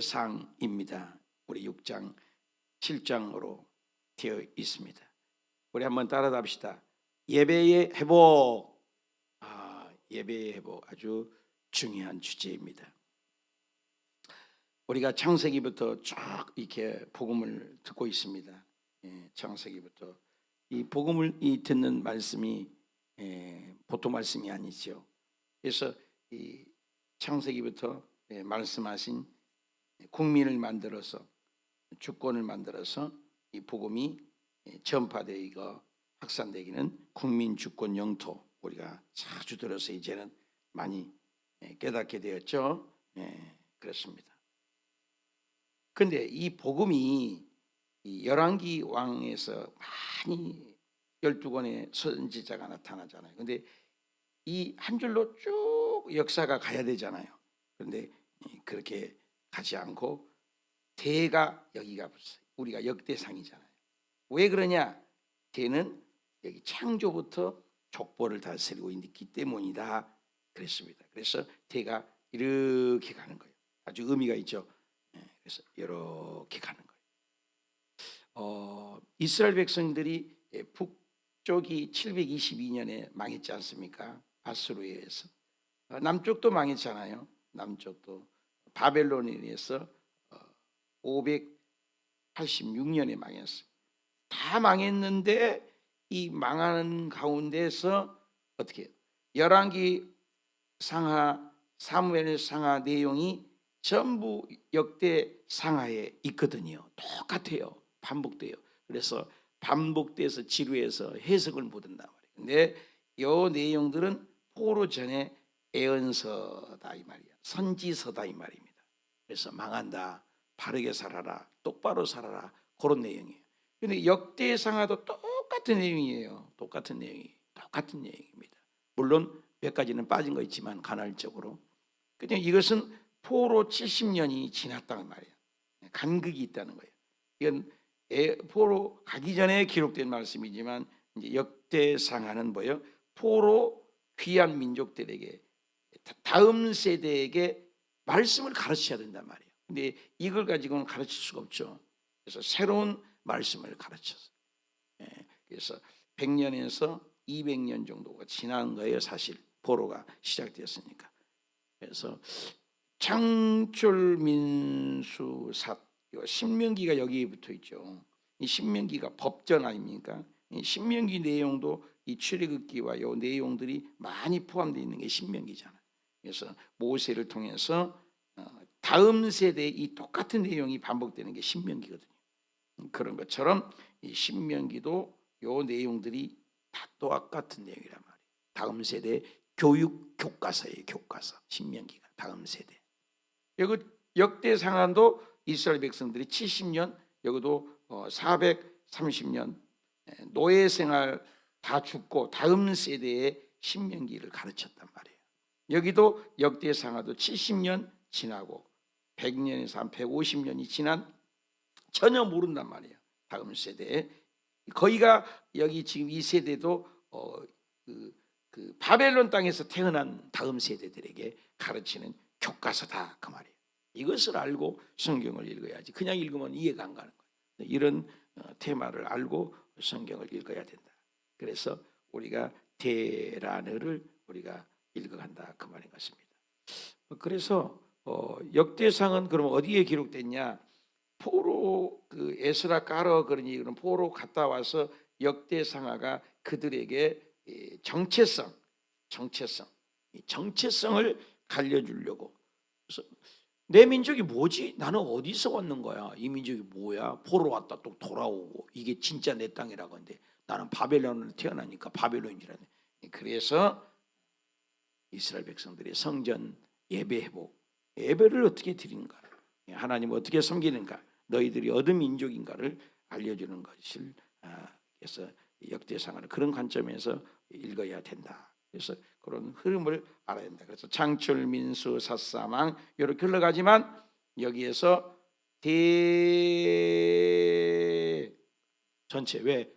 역대상입니다. 우리 6장 7장으로 되어 있습니다. 우리 한번 따라합시다. 예배의 회복. 예배의 회복 아주 중요한 주제입니다. 우리가 창세기부터 쭉 이렇게 복음을 듣고 있습니다. 창세기부터 이 복음을 듣는 말씀이 보통 말씀이 아니죠. 그래서 이 창세기부터 말씀하신 국민을 만들어서 주권을 만들어서 이 복음이 전파되고 확산되기는 국민 주권 영토 우리가 자주 들어서 이제는 많이 깨닫게 되었죠. 그렇습니다. 그런데 이 복음이 이 열왕기 왕에서 많이 12권의 선지자가 나타나잖아요. 그런데 이 한 줄로 쭉 역사가 가야 되잖아요. 그런데 그렇게 가지 않고 대가 여기가 우리가 역대상이잖아요. 왜 그러냐? 대는 여기 창조부터 족보를 다스리고 있기 때문이다 그랬습니다. 그래서 대가 이렇게 가는 거예요. 아주 의미가 있죠. 그래서 이렇게 가는 거예요. 이스라엘 백성들이 북쪽이 722년에 망했지 않습니까? 아수르에 의해서. 남쪽도 망했잖아요. 남쪽도 바벨론에 의해서 586년에 망했어요. 다 망했는데 이 망하는 가운데서 어떻게 해요? 열왕기 상하, 사무엘 상하 내용이 전부 역대 상하에 있거든요. 똑같아요. 반복돼요. 그래서 반복돼서 지루해서 해석을 못한단 말이에요. 근데 이 내용들은 포로 전에 애언서다 이 말이야. 선지서다 이 말입니다. 그래서 망한다, 바르게 살아라, 똑바로 살아라 그런 내용이에요. 근데 역대상하도 똑같은 내용이에요. 똑같은 내용입니다. 물론 몇 가지는 빠진 거 있지만 간헐적으로. 그냥 이것은 포로 70년이 지났다는 말이에요. 간극이 있다는 거예요. 이건 포로 가기 전에 기록된 말씀이지만 이제 역대상하는 뭐예요? 포로 귀한 민족들에게 다음 세대에게 말씀을 가르쳐야 된단 말이에요. 근데 이걸 가지고는 가르칠 수가 없죠. 그래서 새로운 말씀을 가르쳤어요. 그래서 100년에서 200년 정도가 지난 거예요. 사실 포로가 시작되었으니까. 그래서 창출민수사 신명기가 여기에 붙어 있죠. 이 신명기가 법전 아닙니까? 이 신명기 내용도 이 출애굽기와 이 내용들이 많이 포함되어 있는 게 신명기잖아요. 그래서 모세를 통해서 다음 세대에 이 똑같은 내용이 반복되는 게 신명기거든요. 그런 것처럼 이 신명기도 이 내용들이 다 똑같은 내용이란 말이에요. 다음 세대 교육 교과서예요. 교과서 신명기가 다음 세대. 여기 역대상한도 이스라엘 백성들이 70년 여기도 430년 노예 생활 다 죽고 다음 세대에 신명기를 가르쳤단 말이에요. 여기도 역대상하도 70년 지나고 100년에서 한 150년이 지난 전혀 모른단 말이에요. 다음 세대에 거기가 여기 지금 이 세대도 그 바벨론 땅에서 태어난 다음 세대들에게 가르치는 교과서다 그 말이에요. 이것을 알고 성경을 읽어야지. 그냥 읽으면 이해가 안 가는 거예요. 이런 테마를 알고 성경을 읽어야 된다. 그래서 우리가 대라너를 우리가 읽어간다 그 말인 것입니다. 그래서 역대상은 그럼 어디에 기록됐냐? 포로 그 에스라 까러 그러니 그런 포로 갔다 와서 역대상하가 그들에게 정체성을 갈려주려고. 그래서 내 민족이 뭐지? 나는 어디서 왔는 거야? 이 민족이 뭐야? 포로 왔다 또 돌아오고 이게 진짜 내 땅이라고 하는데 나는 바벨론으로 태어나니까 바벨론이라네. 그래서 이스라엘 백성들이 성전 예배 회복, 예배를 어떻게 드리는가, 하나님 어떻게 섬기는가, 너희들이 어느 민족인가를 알려주는 것을 그래서 역대상을 그런 관점에서 읽어야 된다. 그래서 그런 흐름을 알아야 된다. 그래서 창출, 민수, 사사망 이렇게 흘러가지만 여기에서 대 전체 왜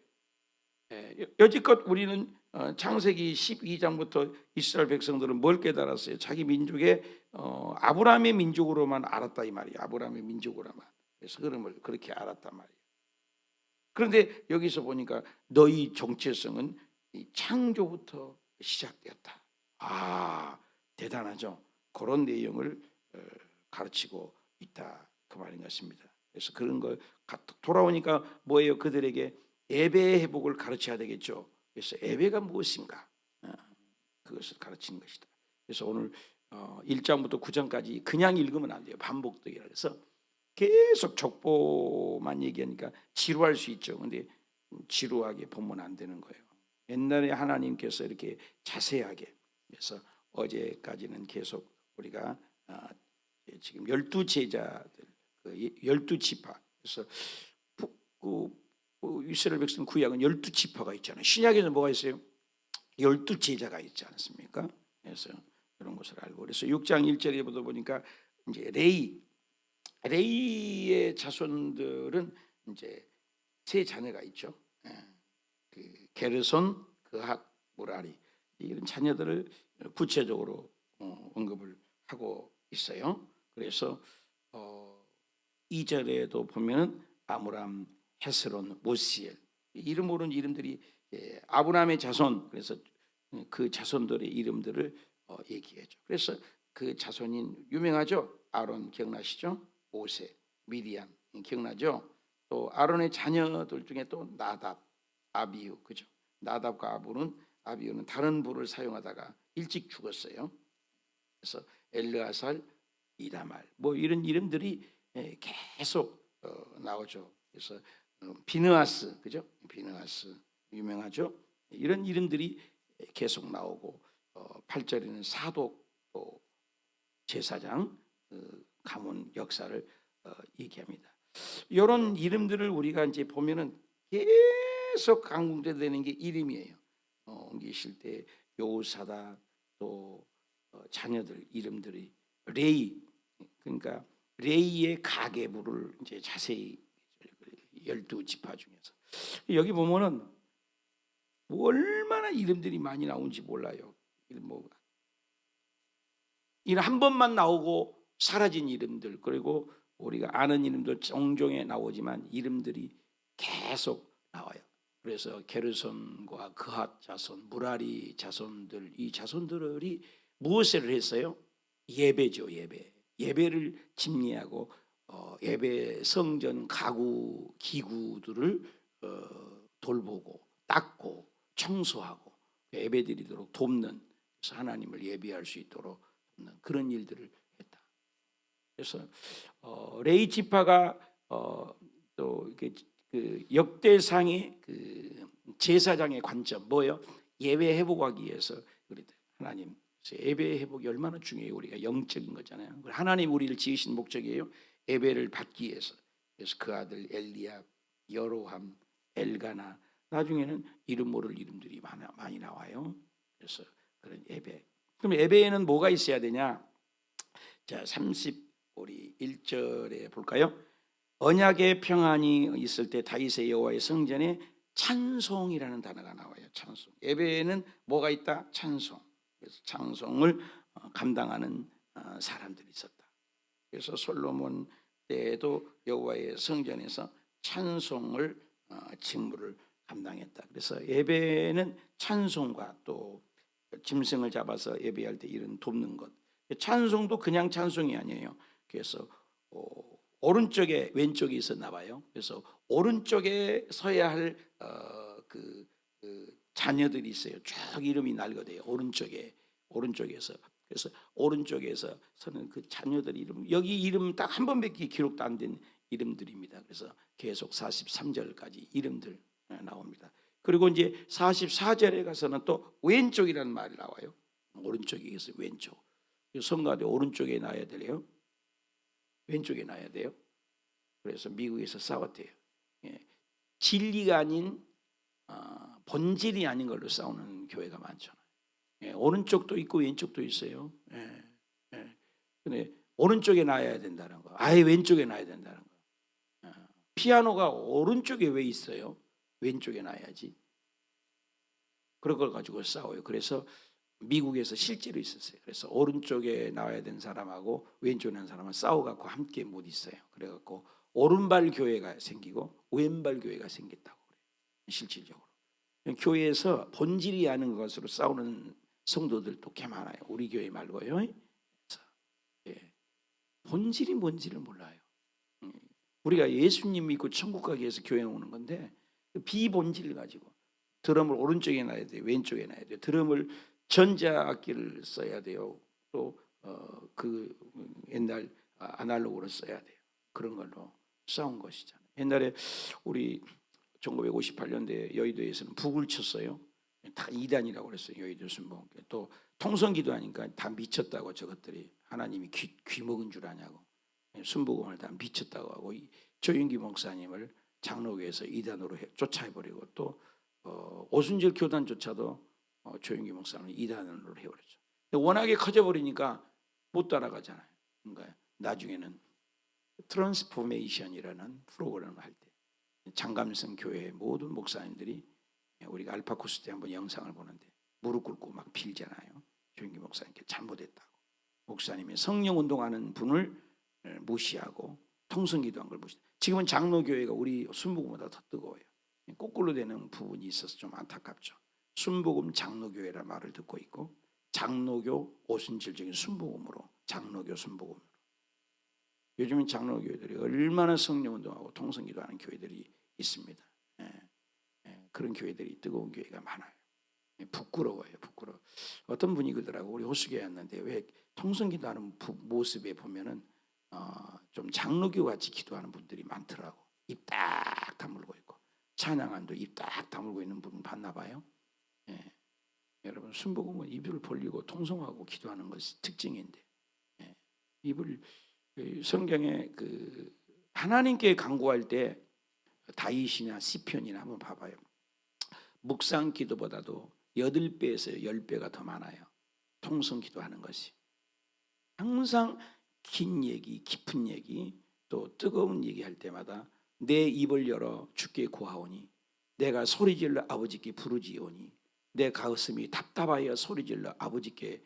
여지껏 우리는 창세기 12장부터 이스라엘 백성들은 뭘 깨달았어요? 자기 민족의 아브라함의 민족으로만 알았다 이 말이에요. 아브라함의 민족으로만. 그래서 흐름을 그렇게 알았단 말이에요. 그런데 여기서 보니까 너희 정체성은 이 창조부터 시작되었다. 아, 대단하죠. 그런 내용을 가르치고 있다 그 말인 것입니다. 그래서 그런 걸 돌아오니까 뭐예요? 그들에게 예배 회복을 가르쳐야 되겠죠. 그래서 예배가 무엇인가 그것을 가르치는 것이다. 그래서 오늘 1장부터 9장까지 그냥 읽으면 안 돼요. 반복되기라 해서 계속 족보만 얘기하니까 지루할 수 있죠. 근데 지루하게 보면 안 되는 거예요. 옛날에 하나님께서 이렇게 자세하게, 그래서 어제까지는 계속 우리가 지금 12제자들 12지파, 그래서 이스라엘 백성 구약은 12지파가 있잖아요. 신약에는 뭐가 있어요? 12제자가 있지 않습니까? 그래서 이런 것을 알고, 그래서 6장 1절에 보니까 이제 레이의 자손들은 이제 세 자녀가 있죠. 그 게르손, 그핫, 무라리, 이런 자녀들을 구체적으로 언급을 하고 있어요. 그래서 2절에도 보면 아므람, 헤스론, 모시엘, 이름 모르는 이름들이 아브라함의 자손, 그래서 그 자손들의 이름들을 얘기해줘. 그래서 그 자손인 유명하죠. 아론 기억나시죠? 모세, 미디안 기억나죠? 또 아론의 자녀들 중에 또 나답, 아비후, 그죠? 나답과 아비후는 다른 부를 사용하다가 일찍 죽었어요. 그래서 엘르아살, 이다말, 뭐 이런 이름들이 계속 나오죠. 그래서 비느하스, 그죠? 비느하스 유명하죠. 이런 이름들이 계속 나오고 8절에는 사독, 또 제사장, 가문 역사를 얘기합니다. 이런 이름들을 우리가 이제 보면은 계속 강조되는 게 이름이에요. 옮기실 때 요사다, 또 자녀들 이름들이 레이, 그러니까 레이의 가계부를 이제 자세히 12지파 중에서 여기 보면은 얼마나 이름들이 많이 나오는지 몰라요. 이름 한 번만 나오고 사라진 이름들, 그리고 우리가 아는 이름도 종종에 나오지만 이름들이 계속 나와요. 그래서 게르손과 그핫 자손, 무라리 자손들, 이 자손들이 무엇을 했어요? 예배죠. 예배를 집리하고 예배 성전 가구 기구들을 돌보고 닦고 청소하고 예배드리도록 돕는, 그래서 하나님을 예배할 수 있도록 돕는 그런 일들을 했다. 그래서 레이 지파가 또 이렇게 그 역대상의 그 제사장의 관점 뭐예요? 예배 회복하기 위해서 하나님 예배 회복이 얼마나 중요해요. 우리가 영적인 거잖아요. 하나님 우리를 지으신 목적이에요. 예배를 받기 위해서. 그래서 그 아들 엘리압, 여로함, 엘가나, 나중에는 이름 모를 이름들이 많이 나와요. 그래서 그런 예배. 그럼 예배에는 뭐가 있어야 되냐? 자, 우리 1절에 볼까요? 언약의 평안이 있을 때 다윗의 여호와의 성전에 찬송이라는 단어가 나와요. 찬송. 예배에는 뭐가 있다? 찬송. 그래서 찬송을 감당하는 사람들이 있었다. 그래서 솔로몬 때에도 여호와의 성전에서 찬송을 직무를 감당했다. 그래서 예배는 찬송과 또 짐승을 잡아서 예배할 때 이런 돕는 것. 찬송도 그냥 찬송이 아니에요. 그래서 오른쪽에 왼쪽에 있었나 봐요. 그래서 오른쪽에 서야 할 그 자녀들이 있어요. 쭉 이름이 날거든요. 오른쪽에서. 그래서 오른쪽에서 서는 그 자녀들 이름, 여기 이름 딱 한 번밖에 기록도 안 된 이름들입니다. 그래서 계속 43절까지 이름들 나옵니다. 그리고 이제 44절에 가서는 또 왼쪽이라는 말이 나와요. 오른쪽에 있어 왼쪽. 성가대 오른쪽에 놔야 돼요. 왼쪽에 놔야 돼요. 그래서 미국에서 싸웠대요. 진리가 아닌 본질이 아닌 걸로 싸우는 교회가 많잖아요. 오른쪽도 있고 왼쪽도 있어요. 근데 오른쪽에 놔야 된다는 거. 아예 왼쪽에 놔야 된다는 거. 피아노가 오른쪽에 왜 있어요? 왼쪽에 놔야지. 그런 걸 가지고 싸워요. 그래서 미국에서 실제로 있었어요. 그래서 오른쪽에 나와야 되는 사람하고 왼쪽에 나는 사람은 싸워갖고 함께 못 있어요. 그래갖고 오른발 교회가 생기고 왼발 교회가 생겼다고 그래요. 실질적으로 교회에서 본질이 아는 것으로 싸우는 성도들도 꽤 많아요. 우리 교회 말고요. 그래서, 예, 본질이 뭔지를 몰라요. 우리가 예수님 믿고 천국 가기 위해서 교회 오는 건데 비본질을 가지고 드럼을 오른쪽에 놔야 돼요, 왼쪽에 놔야 돼요. 드럼을 전자악기를 써야 돼요. 또 그 옛날 아날로그로 써야 돼요. 그런 걸로 싸운 것이잖아요. 옛날에 우리 1958년대 여의도에서는 북을 쳤어요. 다 이단이라고 그랬어요. 여의도 순복음교회. 또 통성기도하니까 다 미쳤다고 저것들이 하나님이 귀 먹은 줄 아냐고 순복음을 다 미쳤다고 하고 조윤기 목사님을 장로교에서 이단으로 쫓아해버리고 또 오순절 교단조차도 조윤기 목사님을 이단으로 해버렸죠. 워낙에 커져버리니까 못 따라가잖아요. 그러니까 나중에는 트랜스포메이션이라는 프로그램을 할 때 장감성 교회 모든 목사님들이 우리가 알파코스 때 한번 영상을 보는데 무릎 꿇고 막 빌잖아요. 조윤기 목사님께 잘못했다고. 목사님이 성령 운동하는 분을 무시하고 통성기도한 걸 무시. 지금은 장로교회가 우리 순복음보다 더 뜨거워요. 거꾸로 되는 부분이 있어서 좀 안타깝죠. 순복음 장로교회라는 말을 듣고 있고 장로교 오순절적인 순복음으로 장로교 순복음으로. 요즘은 장로교회들이 얼마나 성령운동하고 통성기도하는 교회들이 있습니다. 그런 교회들이 뜨거운 교회가 많아요. 부끄러워요. 부끄러워. 어떤 분이 그러더라고. 우리 호수교회 왔는데 왜 통성기도하는 모습에 보면은 좀 장로교 같이 기도하는 분들이 많더라고. 입 딱 다물고 있고 찬양한도 입 딱 다물고 있는 분 봤나 봐요. 여러분 순복음은 입을 벌리고 통성하고 기도하는 것이 특징인데 입을 성경에 그 하나님께 간구할 때 다윗이나 시편이나 한번 봐봐요. 묵상 기도보다도 8배에서 10배가 더 많아요. 통성 기도하는 것이. 항상 긴 얘기, 깊은 얘기, 또 뜨거운 얘기할 때마다 내 입을 열어 주께 고하오니 내가 소리질러 아버지께 부르지오니 내 가슴이 답답하여 소리질러 아버지께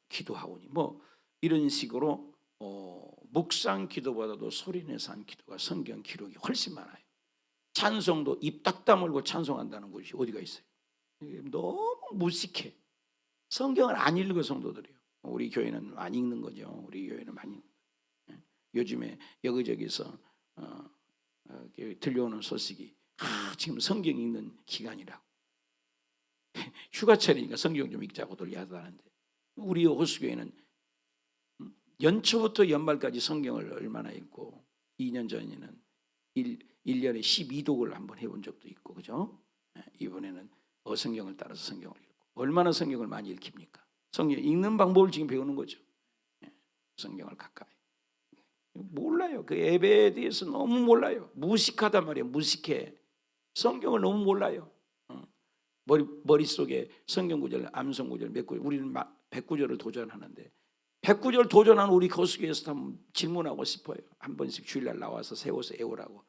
기도하오니 뭐 이런 식으로 묵상 기도보다도 소리내서 한 기도가 성경 기록이 훨씬 많아요. 찬송도 입 딱 다물고 찬송한다는 것이 어디가 있어요? 너무 무식해. 성경을 안 읽어 성도들이요. 우리 교회는 안 읽는 거죠. 우리 교회는 많이. 요즘에 여기저기서 들려오는 소식이 지금 성경 읽는 기간이라고. 휴가철이니까 성경 좀 읽자고들 야단하는데 우리 호수교회는 연초부터 연말까지 성경을 얼마나 읽고 2년 전에는 1년에 12독을 한번 해본 적도 있고 그죠? 이번에는 성경을 따라서 성경을 읽고 얼마나 성경을 많이 읽힙니까? 성경 읽는 방법을 지금 배우는 거죠. 성경을 가까이 몰라요. 그 예배에 대해서 너무 몰라요. 무식하단 말이에요. 무식해. 성경을 너무 몰라요. 머릿속에 성경 구절, 암송 구절, 몇 구절 우리는 100구절을 도전하는데 100구절 도전하는 우리 거수교에서 한번 질문하고 싶어요. 한 번씩 주일날 나와서 세워서 외우라고.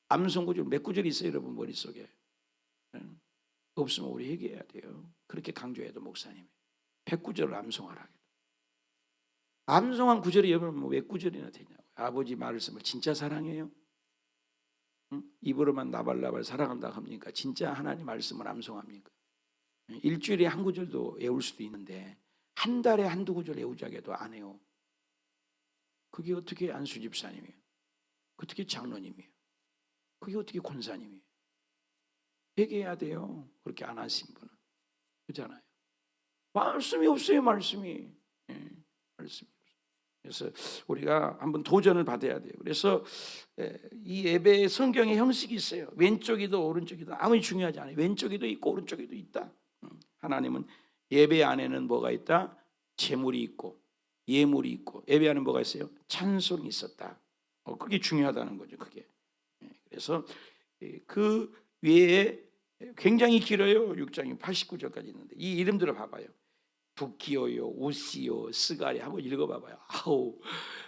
암송 구절 몇 구절이 있어요 여러분 머릿속에. 없으면 우리 회개해야 돼요. 그렇게 강조해도 목사님이 100구절을 암송하라. 암송한 구절이 여러분 왜 구절이나 되냐고. 아버지 말씀을 진짜 사랑해요? 입으로만 나발나발 사랑한다 합니까? 진짜 하나님 말씀을 암송합니까? 일주일에 한 구절도 외울 수도 있는데 한 달에 한두 구절 외우자고 해도 안 해요. 그게 어떻게 안수 집사님이에요? 어떻게 장로님이에요? 그게 어떻게 권사님이에요? 회개해야 돼요. 그렇게 안 하신 분은. 그렇잖아요. 말씀이 없어요. 말씀이. 말씀이 없어요. 그래서 우리가 한번 도전을 받아야 돼요. 그래서 이 예배에 성경의 형식이 있어요. 왼쪽이도 오른쪽이도 아무리 중요하지 않아요. 왼쪽에도 있고 오른쪽에도 있다. 하나님은 예배 안에는 뭐가 있다? 제물이 있고 예물이 있고 예배 안에 뭐가 있어요? 찬송이 있었다. 그게 중요하다는 거죠. 그게. 그래서 그 외에 굉장히 길어요. 6장이 89절까지 있는데 이 이름들을 봐봐요. 부키오요, 우시요, 스가리 한번 읽어봐봐요. 아우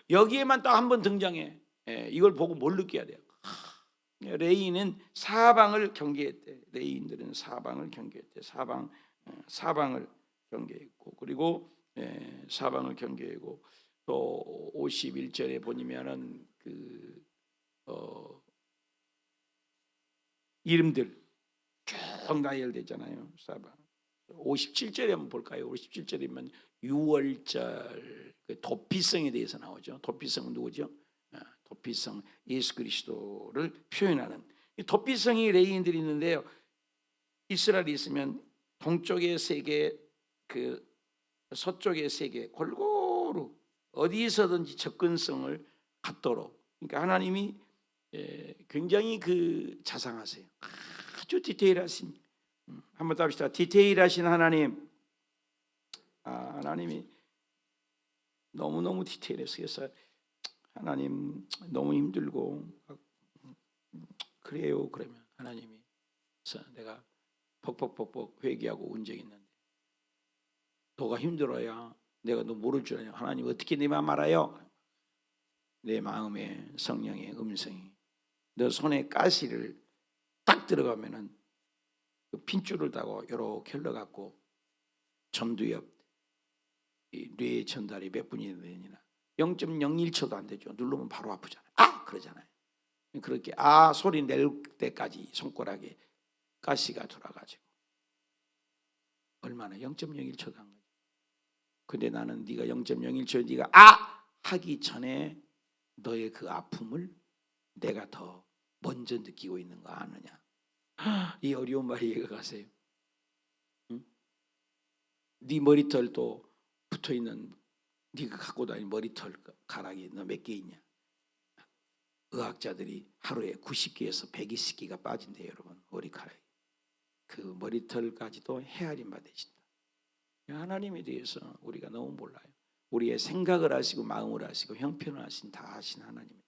여기에만 딱 한 번 등장해. 이걸 보고 뭘 느껴야 돼요? 레이는 사방을 경계했대. 레이인들은 사방을 경계했대. 사방을 경계했고, 그리고 사방을 경계하고, 또 51절에 보면은 이름들 쭉 나열되잖아요. 사방. 57절에 한번 볼까요? 57절이면 6월절 도피성에 대해서 나오죠. 도피성은 누구죠? 도피성, 예수 그리스도를 표현하는 이 도피성이 레위인들이 있는데요. 이스라엘이 있으면 동쪽의 세계, 서쪽의 세계 골고루 어디서든지 접근성을 갖도록, 그러니까 하나님이 굉장히 자상하세요. 아주 디테일하신, 한번 더 합시다. 디테일하신 하나님. 하나님이 너무너무 디테일했어요. 그래서 하나님 너무 힘들고 그래요. 그러면 하나님이, 그래서 내가 벅벅벅벅 회개하고 온 적이 있는데, 너가 힘들어야 내가 너 모를 줄 아냐. 하나님 어떻게 내 마음 알아요? 내 마음에 성령의 음성이, 너 손에 가시를 딱 들어가면은 그 핀줄을 따고 이렇게 흘러갖고 전두엽 뇌 전달이 몇 분이 되느냐, 0.01초도 안 되죠. 누르면 바로 아프잖아요. 그러잖아요. 그렇게 소리 낼 때까지 손가락에 가시가 돌아가지고 얼마나 0.01초도 안 가죠. 근데 나는 네가 0.01초 네가 하기 전에 너의 그 아픔을 내가 더 먼저 느끼고 있는 거 아느냐. 이 어려운 말이 이해가 가세요? 응? 네 머리털도 붙어있는, 네가 갖고 다니는 머리털 가락이 너 몇 개 있냐. 의학자들이 하루에 90개에서 120개가 빠진대요. 여러분, 머리카락이. 그 머리털까지도 헤아림 받으신다. 하나님에 대해서 우리가 너무 몰라요. 우리의 생각을 하시고 마음을 하시고 형편을 하신 다 하신 하나님입니다.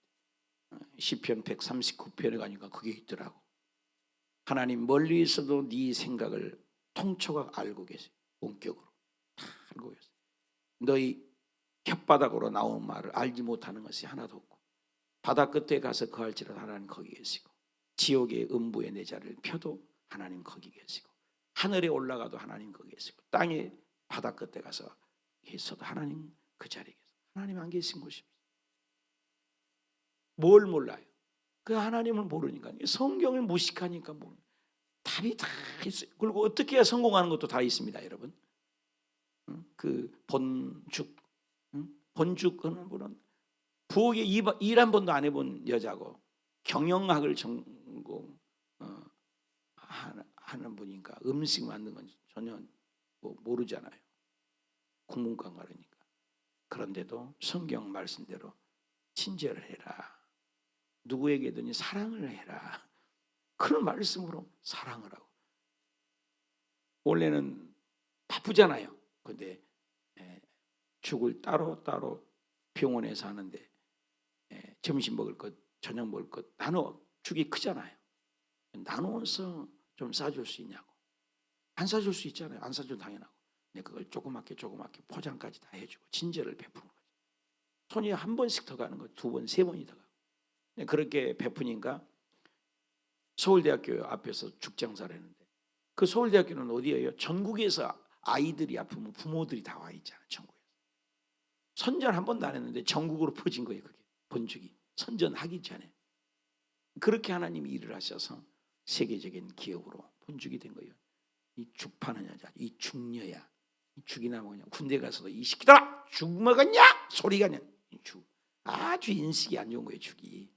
시편 139편에 가니까 그게 있더라고. 하나님 멀리 있어도 네 생각을 통초가 알고 계세요. 원격으로 다 알고 계세요. 너희 혓바닥으로 나온 말을 알지 못하는 것이 하나도 없고, 바다 끝에 가서 거할지라도 하나님 거기 계시고, 지옥의 음부에 내 자리를 펴도 하나님 거기 계시고, 하늘에 올라가도 하나님 거기 계시고, 땅에 바다 끝에 가서 있어도 하나님 그 자리에 계세요. 하나님 안 계신 곳입니다. 뭘 몰라요? 그 하나님을 모르니까, 성경을 무식하니까 모르는, 답이 다 있어요. 그리고 어떻게 해야 성공하는 것도 다 있습니다, 여러분. 그 본죽 하는 분은 부엌에 일 한 번도 안 해본 여자고 경영학을 전공 하는 분이니까 음식 만드는 건 전혀 모르잖아요. 국문과 가르니까. 그런데도 성경 말씀대로 친절을 해라, 누구에게든지 사랑을 해라, 그런 말씀으로 사랑을 하고. 원래는 바쁘잖아요. 근데 죽을 따로 병원에서 하는데 점심 먹을 것, 저녁 먹을 것 나눠, 죽이 크잖아요. 나누어서 좀 싸줄 수 있냐고. 안 싸줄 수 있잖아요. 안 싸줄 당연하고. 근데 그걸 조그맣게 포장까지 다 해주고 친절을 베푸는 거죠. 손이 한 번씩 더 가는 거, 두 번, 세 번이 더 가고. 그렇게 베푸니까 서울대학교 앞에서 죽장사를 했는데, 그 서울대학교는 어디예요? 전국에서 아이들이 아프면 부모들이 다 와 있잖아요. 전국에서. 선전 한 번도 안 했는데 전국으로 퍼진 거예요. 그게 본죽이 선전하기 전에. 그렇게 하나님이 일을 하셔서 세계적인 기업으로 본죽이 된 거예요. 이 죽 파는 여자, 이 죽녀야. 이 죽이나 먹냐. 군대 가서도 이 시키더라, 죽 먹었냐 소리가 냐. 죽 아주 인식이 안 좋은 거예요, 죽이.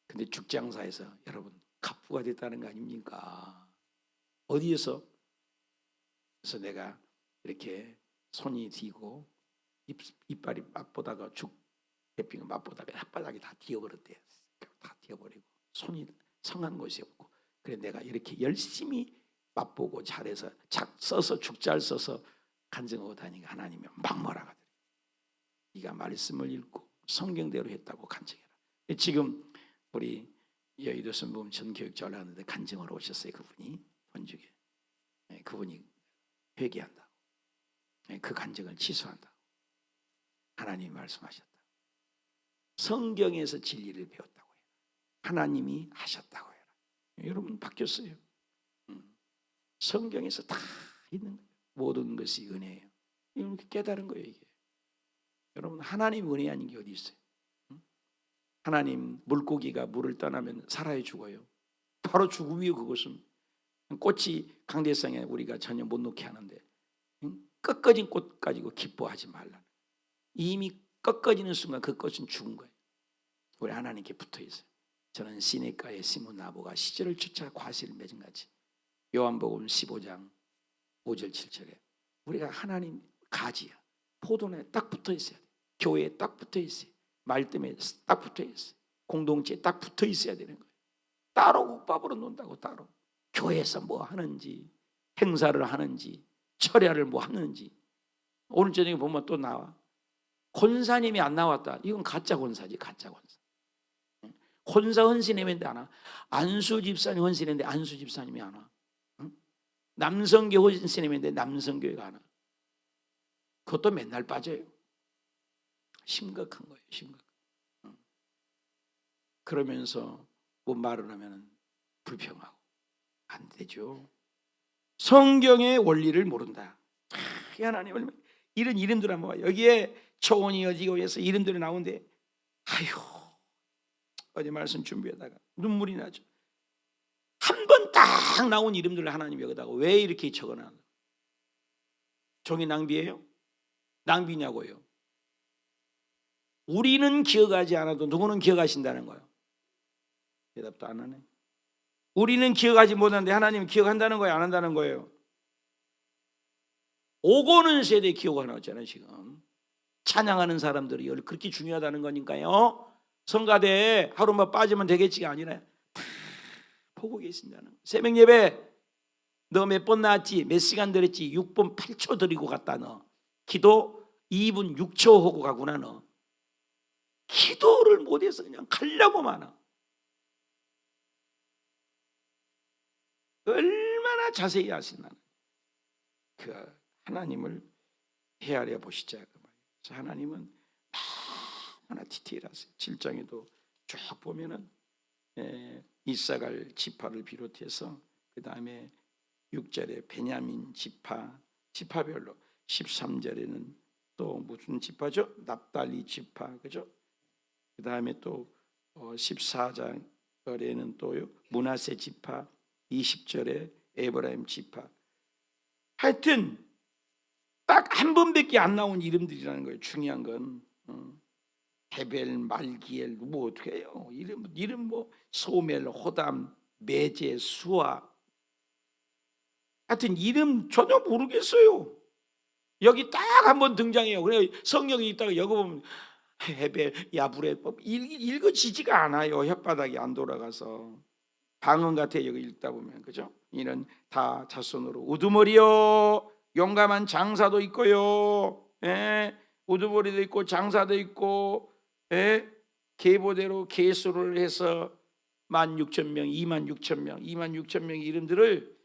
근데 죽장사에서 여러분 갑부가 됐다는 거 아닙니까? 어디에서? 그래서 내가 이렇게 손이 뒤고 이빨이 맛보다가 죽 대핑 맛보다가 혓바닥이 다 뒤어버렸대요. 다 뒤어버리고 손이 성한 것이 없고, 그래 내가 이렇게 열심히 맛보고 잘해서 써서 죽잘 써서 간증하고 다니니까 하나님이 막 뭐라 하더래요. 네가 말씀을 읽고 성경대로 했다고 간증해라. 지금 우리 여의도 선부음 전교육자 올라갔는데 간증하러 오셨어요. 그분이 본죽에. 그분이 회개한다고, 그 간증을 취소한다고 하나님이 말씀하셨다. 성경에서 진리를 배웠다고 해요. 하나님이 하셨다고 해요. 여러분 바뀌었어요. 성경에서 다 있는 거예요. 모든 것이 은혜예요. 이렇게 깨달은 거예요. 이게 여러분, 하나님 은혜 아닌 게 어디 있어요? 하나님, 물고기가 물을 떠나면 살아야 죽어요. 바로 죽음이요. 그것은 꽃이 강대상에 우리가 전혀 못 놓게 하는데 꺾어진 꽃 가지고 기뻐하지 말라. 이미 꺾어지는 순간 그 꽃은 죽은 거예요. 우리 하나님께 붙어 있어요. 저는 시냇가에 심은 나무가 시절을 쫓아 과실을 맺은 같이. 요한복음 15장 5절 7절에 우리가 하나님 가지야. 포도나무에 딱 붙어 있어야 돼요. 교회에 딱 붙어 있어요. 말씀에 딱 붙어 있어요. 공동체에 딱 붙어 있어야 되는 거예요. 따로 국밥으로 논다고 따로. 교회에서 뭐 하는지, 행사를 하는지, 철야를 뭐 하는지. 오늘 저녁에 보면 또 나와. 권사님이 안 나왔다. 이건 가짜 권사지, 가짜 권사. 권사 헌신했는데 안 와. 안수 집사님 헌신했는데 안수 집사님이 안 와. 남성교 헌신했는데 남성교회가 안 와. 그것도 맨날 빠져요. 심각한 거예요, 심각. 그러면서 뭐 말을 하면 불평하고 안 되죠. 성경의 원리를 모른다. 하나님 얼마나 이런 이름들 한번 봐요. 여기에 초원이 어디고 해서 이름들이 나오는데 아휴 어제 말씀 준비하다가 눈물이 나죠. 한 번 딱 나온 이름들을 하나님 여기다가 왜 이렇게 적어놔? 종이 낭비예요? 낭비냐고요. 우리는 기억하지 않아도 누구는 기억하신다는 거예요. 대답도 안 하네. 우리는 기억하지 못하는데 하나님은 기억한다는 거예요, 안 한다는 거예요? 오고는 세대 기억하나 있잖아요. 지금 찬양하는 사람들이 그렇게 중요하다는 거니까요. 성가대에 하루만 빠지면 되겠지가 아니라 다 보고 계신다는 거예요. 새벽 예배 너 몇 번 나왔지? 몇 시간 들었지? 6분 8초 드리고 갔다. 너 기도 2분 6초 하고 가구나. 너 기도를 못해서 그냥 가려고만 하. 얼마나 자세히 아시나. 그 하나님을 헤아려 보시자. 그래서 하나님은 얼마나 디테일하세요. 7장에도 쭉 보면은 이사갈 지파를 비롯해서 그 다음에 6절에 베냐민 지파별로 13절에는 또 무슨 지파죠? 납달리 지파, 그죠? 그 다음에 또 14장에는 또요 므낫세 지파, 20절에 에브라임 지파. 하여튼 딱 한 번밖에 안 나온 이름들이라는 거예요. 중요한 건 헤벨, 말기엘 뭐 어떻게 해요? 이름 뭐 소멜, 호담, 메제, 수아. 하여튼 이름 전혀 모르겠어요. 여기 딱 한 번 등장해요. 그래 성경에 있다가 여기 보면 헤벨, 야브렛 읽어지지가 않아요. 혓바닥이 안 돌아가서 방언 같아. 여기 읽다 보면 그죠? 이는 다 자손으로 우두머리요. 용감한 장사도 있고요. 우두머리도 있고 장사도 있고 계보대로 계수를 해서 16,000명, 26,000명, 26,000명 이름들을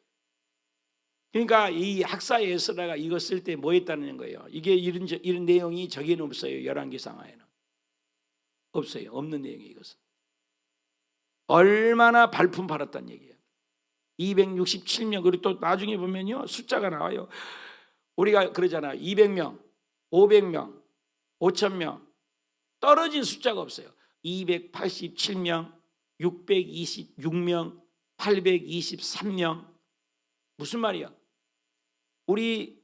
그러니까 이 학사 에스라가 이거 쓸 때 뭐 했다는 거예요. 이게 이런 내용이 저기는 없어요. 열왕기상하에는 없어요. 없는 내용이 이것은. 얼마나 발품 팔았다는 얘기예요. 267명. 그리고 또 나중에 보면요 숫자가 나와요. 우리가 그러잖아요. 200명, 500명, 5,000명 떨어진 숫자가 없어요. 287명, 626명, 823명. 무슨 말이야? 우리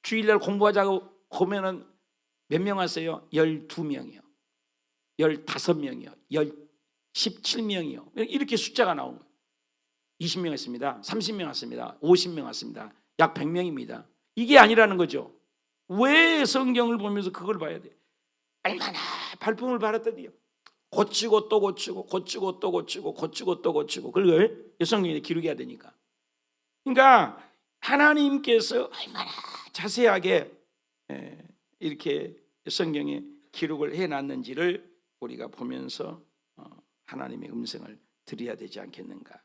주일날 공부하자고 보면은 몇 명 왔어요? 12명이요. 15명이요. 17명이요. 이렇게 숫자가 나온 거예요. 20명 왔습니다. 30명 왔습니다. 50명 왔습니다. 약 100명입니다. 이게 아니라는 거죠. 왜 성경을 보면서 그걸 봐야 돼? 얼마나 발품을 받았더니요. 고치고 또 고치고 고치고 또 고치고 고치고 또 고치고 그걸 성경에 기록해야 되니까. 그러니까 하나님께서 얼마나 자세하게 이렇게 성경에 기록을 해놨는지를 우리가 보면서 하나님의 음성을 들어야 되지 않겠는가.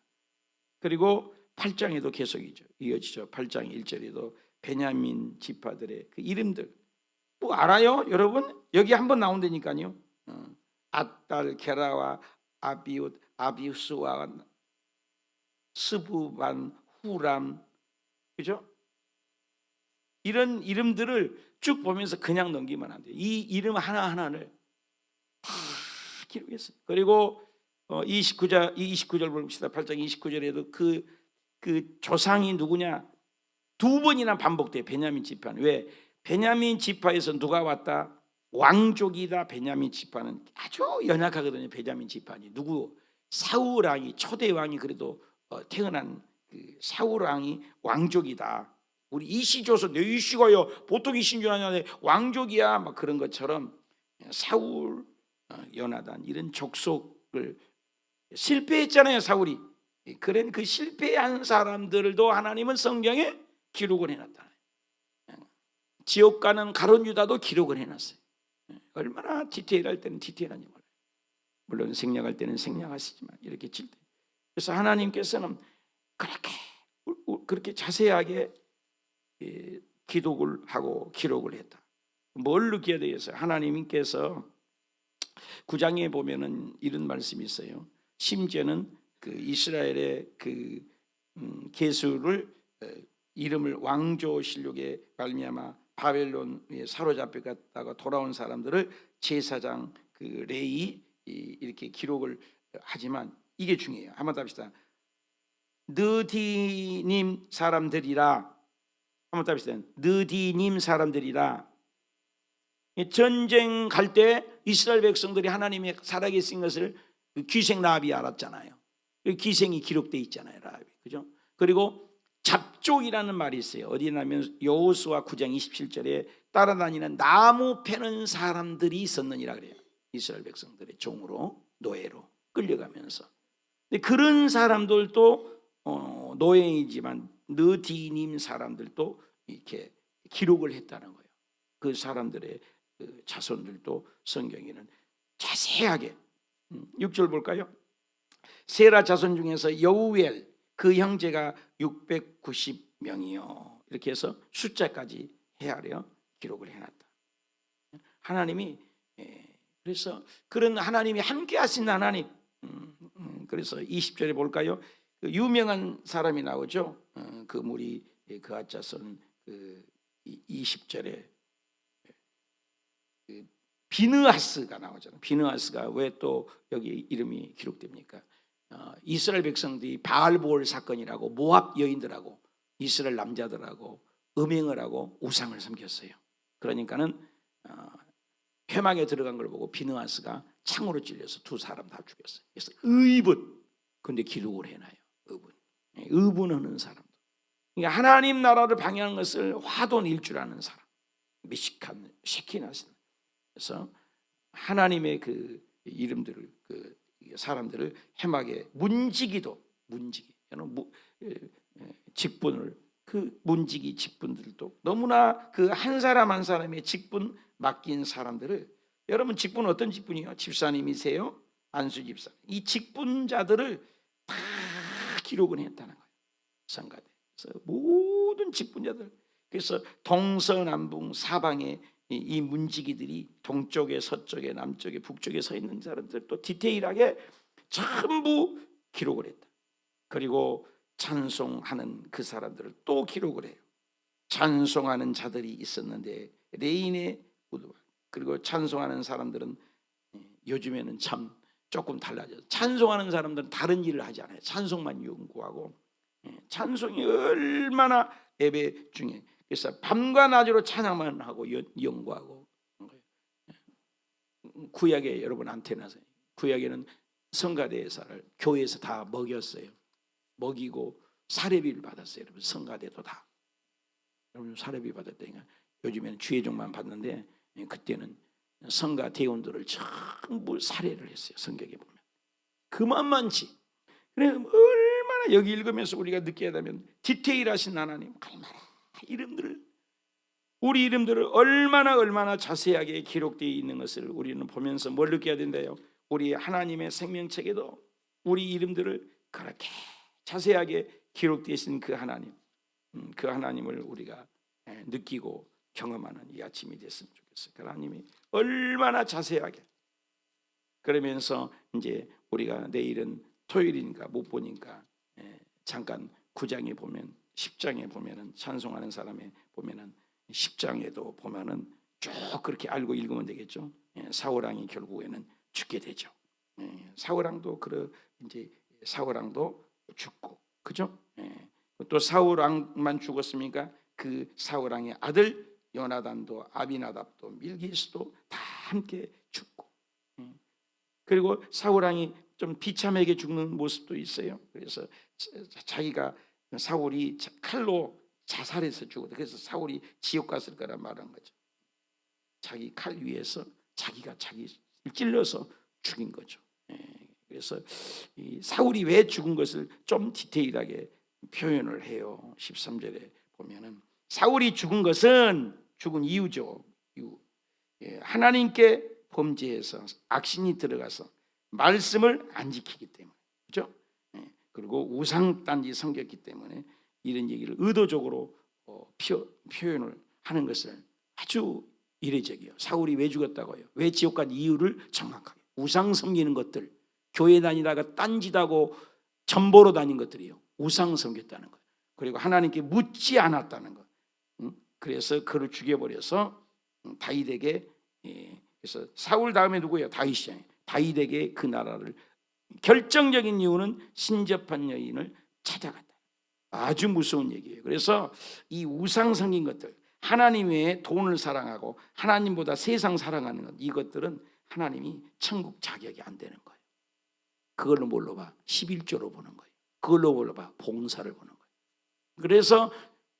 그리고 8장에도 계속 이어지죠. 8장 1절에도 베냐민 지파들의 그 이름들 뭐 알아요? 여러분? 여기 한번 나온다니까요. 아딸, 게라와 아비웃, 아비우스와 스부반, 후람, 그죠? 이런 이름들을 쭉 보면서 그냥 넘기면 안 돼요. 이 이름 하나하나를 다 기록했어요. 그리고 29절 봅시다. 8장 29절에도 그 조상이 누구냐? 두 번이나 반복돼요. 베냐민 지파는. 왜? 베냐민 지파에서 누가 왔다? 왕족이다. 베냐민 지파는 아주 연약하거든요. 베냐민 지파니 누구? 사울 왕이, 초대 왕이 그래도 태어난 그 사울 왕이 왕족이다. 우리 이시조선 내 이시가요 보통 이신 줄 아냐? 왕족이야. 막 그런 것처럼 사울, 요나단 이런 족속을 실패했잖아요. 사울이. 그런 그 실패한 사람들도 하나님은 성경에 기록을 해놨다. 지옥 가는 가룟 유다도 기록을 해놨어요. 얼마나 디테일할 때는 디테일한지 몰라요. 물론 생략할 때는 생략하시지만 이렇게 칠 때. 그래서 하나님께서는 그렇게 자세하게 기록을 하고 기록을 했다. 뭘 느껴야 되겠어요? 하나님께서 9장에 보면은 이런 말씀이 있어요. 심지어는 그 이스라엘의 그 계수를 이름을 왕조실록에 말미암아 바벨론에 사로잡혀갔다가 돌아온 사람들을 제사장 그 레이 이렇게 기록을 하지만 이게 중요해요. 한번 더 합시다. 느디님 사람들이라. 한번 더 합시다. 느디님 사람들이라. 전쟁 갈 때 이스라엘 백성들이 하나님의 살아계신 것을 귀생 라합이 알았잖아요. 기생이 기록돼 있잖아요. 라합이. 그죠? 그리고 잡족이라는 말이 있어요. 어디냐면 여호수아 9장 27절에 따라다니는 나무 패는 사람들이 있었느니라 그래요. 이스라엘 백성들의 종으로 노예로 끌려가면서. 근데 그런 사람들도 노예이지만 느디님 사람들도 이렇게 기록을 했다는 거예요. 그 사람들의 그 자손들도 성경에는 자세하게 6절 볼까요? 세라 자손 중에서 여우엘 그 형제가 690명이요. 이렇게 해서 숫자까지 헤아려 기록을 해놨다. 하나님이 그래서 그런 하나님이 함께 하신 하나님. 그래서 20절에 볼까요? 그 유명한 사람이 나오죠. 그 무리 그 아자손 그 20절에 그 비느하스가 나오잖아요. 비느하스가 왜 또 여기 이름이 기록됩니까? 이스라엘 백성들이 바알보올 사건이라고 모압 여인들하고 이스라엘 남자들하고 음행을 하고 우상을 섬겼어요. 그러니까는 회막에 들어간 걸 보고 비느하스가 창으로 찔려서 두 사람 다 죽였어요. 그래서 의분, 근데 기록을 해놔요. 의분하는 사람들. 그러니까 하나님 나라를 방해하는 것을 화돈일 줄 아는 사람, 미식한 쉐키나신. 그래서 하나님의 그 이름들을 그 사람들을 해막에 직분을 그 문지기 직분들도 너무나 그 한 사람 한 사람의 직분 맡긴 사람들을 여러분 직분은 어떤 직분이요? 집사님이세요? 안수 집사. 이 직분자들을 다 기록을 했다는 거예요. 성가대. 그래서 모든 직분자들. 그래서 동서남북 사방에 이 문지기들이 동쪽에 서쪽에 남쪽에 북쪽에 서 있는 사람들 또 디테일하게 전부 기록을 했다. 그리고 찬송하는 그 사람들을 또 기록을 해요. 찬송하는 자들이 있었는데 레인의 그리고 찬송하는 사람들은 요즘에는 참 조금 달라져요. 찬송하는 사람들은 다른 일을 하지 않아요. 찬송만 연구하고 찬송이 얼마나 예배 중에 그래서 밤과 낮으로 찬양만 하고 연구하고 구약에 여러분 안테나세요. 구약에는 성가대사를 교회에서 다 먹였어요. 먹이고 사례비를 받았어요. 여러분 성가대도 다. 여러분 사례비 받았다니까. 요즘에는 주의종만 받는데 그때는 성가 대원들을 전부 살해를 했어요. 성경에 보면 그만만치. 그래서 얼마나 여기 읽으면서 우리가 느껴야 되면 디테일하신 하나님 얼마나 우리 이름들을 얼마나 자세하게 기록되어 있는 것을 우리는 보면서 뭘 느껴야 된대요? 우리 하나님의 생명책에도 우리 이름들을 그렇게 자세하게 기록되어 있는 그 하나님, 그 하나님을 우리가 느끼고 경험하는 이 아침이 됐으면 좋겠어요. 그 하나님이 얼마나 자세하게. 그러면서 이제 우리가 내일은 토요일이니까 못 보니까 잠깐 9장에 보면 10장에 보면은 찬송하는 사람에 보면은 10장에도 보면은 쭉 그렇게 알고 읽으면 되겠죠. 사울왕이 결국에는 죽게 되죠. 사울왕도 이제 사울왕도 죽고, 그죠? 또 사울왕만 죽었습니까? 그 사울왕의 아들 요나단도, 아비나답도, 밀기스도 다 함께 죽고, 그리고 사울왕이 좀 비참하게 죽는 모습도 있어요. 그래서 자기가 사울이 칼로 자살해서 죽었다. 그래서 사울이 지옥 갔을 거라 말한 거죠. 자기 칼 위에서 자기가 자기를 찔러서 죽인 거죠. 그래서 이 사울이 왜 죽은 것을 좀 디테일하게 표현을 해요. 13절에 보면은 사울이 죽은 것은 죽은 이유죠. 하나님께 범죄해서 악신이 들어가서 말씀을 안 지키기 때문에, 그렇죠? 그리고 우상단지 섬겼기 때문에 이런 얘기를 의도적으로 표현을 하는 것은 아주 이례적이에요. 사울이 왜 죽었다고요? 왜 지옥 간 이유를 정확하게, 우상 섬기는 것들, 교회 다니다가 딴짓하고 전보로 다닌 것들이요, 우상 섬겼다는 것, 그리고 하나님께 묻지 않았다는 것. 그래서 그를 죽여버려서 다윗에게, 그래서 사울 다음에 누구예요? 다윗이에요. 다윗에게 그 나라를, 결정적인 이유는 신접한 여인을 찾아갔다. 아주 무서운 얘기예요. 그래서 이 우상 섬긴 것들, 하나님 외에 돈을 사랑하고 하나님보다 세상 사랑하는 것, 이것들은 하나님이 천국 자격이 안 되는 거예요. 그걸로 뭘로 봐? 11조로 보는 거예요. 그걸로 뭘로 봐? 봉사를 보는 거예요. 그래서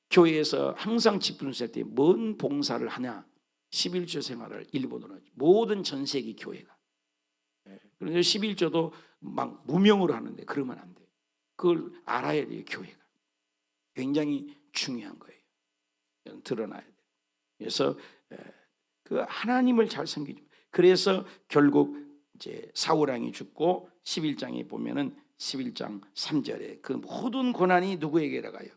교회에서 항상 집분수할 때 뭔 봉사를 하냐? 11조 생활을 일본으로 하죠. 모든 전 세계 교회가. 그런데 11조도 막 무명으로 하는데 그러면 안 돼요. 그걸 알아야 돼요. 교회가 굉장히 중요한 거예요. 드러나야 돼요. 그래서 그 하나님을 잘 섬기죠. 그래서 결국 이제 사울왕이 죽고 11장에 보면은 11장 3절에 그 모든 고난이 누구에게로 가요?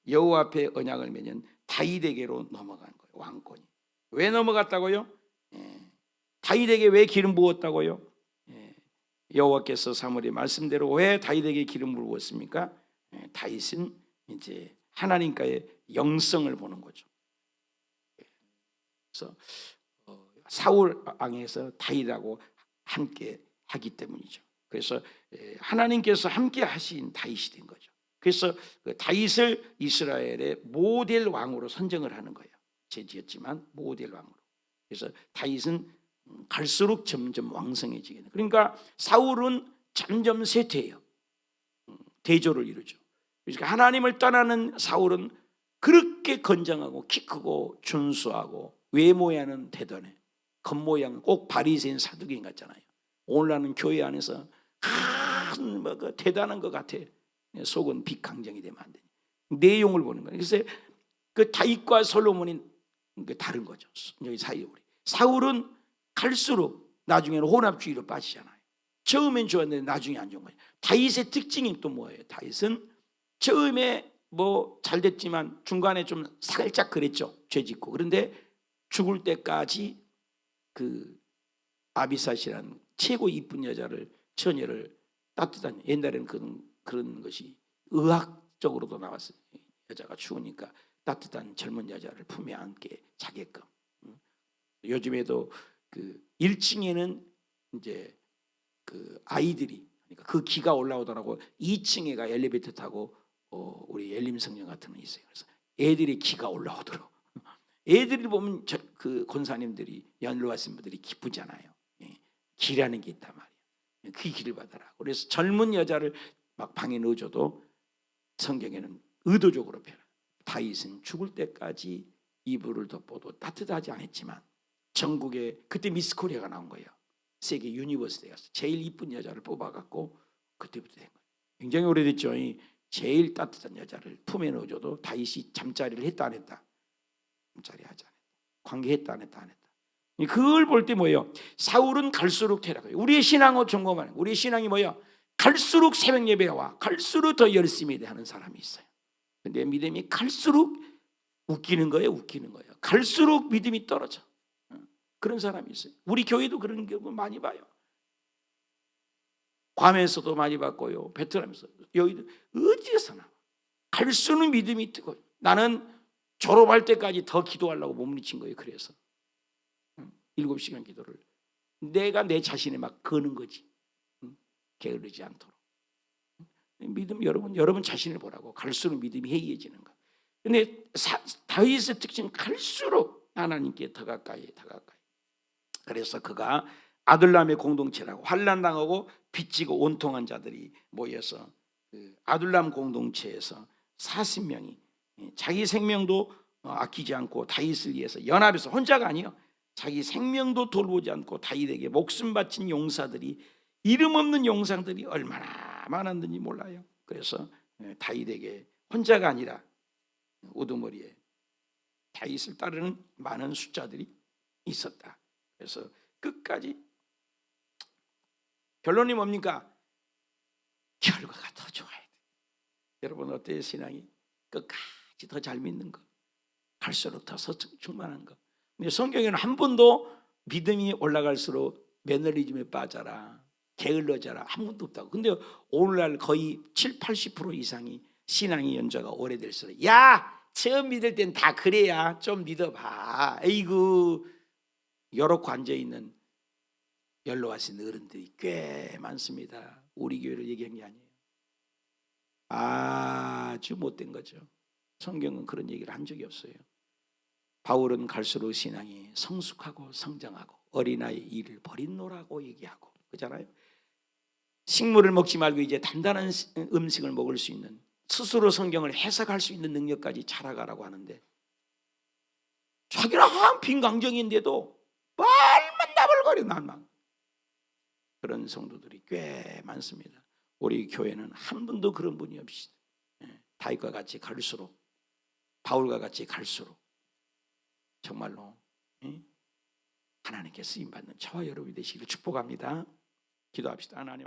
여호와 앞에 언약을 맺은 다윗에게로 넘어간 거예요. 왕권이. 왜 넘어갔다고요? 다윗에게 왜 기름 부었다고요? 여호와께서 사무엘의 말씀대로 왜 다윗에게 기름을 부었습니까? 다윗은 이제 하나님과의 영성을 보는 거죠. 그래서 사울 왕에서 다윗하고 함께 하기 때문이죠. 그래서 하나님께서 함께 하신 다윗이 된 거죠. 그래서 그 다윗을 이스라엘의 모델 왕으로 선정을 하는 거예요. 제지었지만 모델 왕으로. 그래서 다윗은 갈수록 점점 왕성해지게 돼요. 그러니까 사울은 점점 쇠퇴해요. 대조를 이루죠. 그러니까 하나님을 떠나는 사울은 그렇게 건장하고 키 크고 준수하고 외모에는 대단해. 겉모양은 꼭 바리새인 사두개인 같잖아요. 오늘날은 교회 안에서 그 대단한 것 같아. 속은 비강정이 되면 안 돼. 내용을 보는 거예요. 그래서 그 다윗과 솔로몬이 다른 거죠. 여기 사울이. 사울은 갈수록 나중에는 혼합주의로 빠지잖아요. 처음엔 좋았는데 나중에 안 좋은 거예요. 다윗의 특징이 또 뭐예요? 다윗은 처음에 뭐 잘 됐지만 중간에 좀 살짝 그랬죠. 죄 짓고. 그런데 죽을 때까지 그 아비삿이라는 최고 이쁜 여자를, 처녀를, 따뜻한, 옛날에는 그런 것이 의학적으로도 나왔어요. 여자가 추우니까 따뜻한 젊은 여자를 품에 안게 자게끔. 요즘에도 그 1층에는 이제 그 아이들이, 그러니까 그 기가 올라오더라고. 2층에가 엘리베이터 타고 우리 엘림성령 같은 거 있어요. 그래서 애들이 기가 올라오더라고. 애들이 보면 그 권사님들이, 연로 하신 분들이 기쁘잖아요. 기라는 게 있단 말이에요. 그 기를 받아라. 그래서 젊은 여자를 막 방에 넣어줘도 성경에는 의도적으로 표현. 다윗은 죽을 때까지 이불을 덮어도 따뜻하지 않았지만 전국에, 그때 미스 코리아가 나온 거예요. 세계 유니버스에 가서 제일 이쁜 여자를 뽑아갖고 그때부터 된 거예요. 굉장히 오래됐죠. 제일 따뜻한 여자를 품에 넣어줘도 다윗이 잠자리를 했다 안 했다? 잠자리 하지 않았다. 관계했다 안 했다? 안 했다. 그걸 볼 때 뭐예요? 사울은 갈수록 퇴락해요. 우리의 신앙은 점검하는, 우리의 신앙이 뭐예요? 갈수록 새벽 예배가 와, 갈수록 더 열심히 하는 사람이 있어요. 근데 믿음이 갈수록 웃기는 거예요, 웃기는 거예요. 갈수록 믿음이 떨어져. 그런 사람이 있어요. 우리 교회도 그런 경우 많이 봐요. 괌에서도 많이 봤고요, 베트남에서, 여기도 어디에서나 갈수록 믿음이 뜨고, 나는 졸업할 때까지 더 기도하려고 몸부림친 거예요. 그래서 7시간 기도를 내가 내 자신에 막 거는 거지. 게으르지 않도록. 믿음, 여러분 자신을 보라고. 갈수록 믿음이 해이해지는 거. 근데 다윗의 특징은 갈수록 하나님께 더 가까이. 그래서 그가 아둘람의 공동체라고, 환난당하고 빚지고 온통한 자들이 모여서 그 아둘람 공동체에서 40명이 자기 생명도 아끼지 않고 다윗을 위해서 연합해서, 혼자가 아니요, 자기 생명도 돌보지 않고 다윗에게 목숨 바친 용사들이, 이름 없는 용사들이 얼마나 많았는지 몰라요. 그래서 다윗에게 혼자가 아니라 우두머리에 다윗을 따르는 많은 숫자들이 있었다. 그래서 끝까지 결론이 뭡니까? 결과가 더 좋아야 돼. 여러분 어때요? 신앙이 끝까지 더 잘 믿는 거, 갈수록 더 충만한 거. 근데 성경에는 한 번도 믿음이 올라갈수록 매너리즘에 빠져라, 게을러져라 한 번도 없다고. 근데 오늘날 거의 70-80% 이상이 신앙의 연자가 오래될수록, 야 처음 믿을 땐 다 그래야 좀 믿어봐. 에이구, 여럿고 앉아있는 연로하신 어른들이 꽤 많습니다. 우리 교회를 얘기한 게 아니에요. 아주 못된 거죠. 성경은 그런 얘기를 한 적이 없어요. 바울은 갈수록 신앙이 성숙하고 성장하고 어린아이 일을 버린노라고 얘기하고 그러잖아요. 식물을 먹지 말고 이제 단단한 음식을 먹을 수 있는, 스스로 성경을 해석할 수 있는 능력까지 자라가라고 하는데, 자기는 빈강정인데도 말만 나불거려. 난만. 그런 성도들이 꽤 많습니다. 우리 교회는 한 분도 그런 분이 없이 다윗과 같이 갈수록, 바울과 같이 갈수록 정말로 하나님께 쓰임받는 저와 여러분이 되시기를 축복합니다. 기도합시다. 하나님,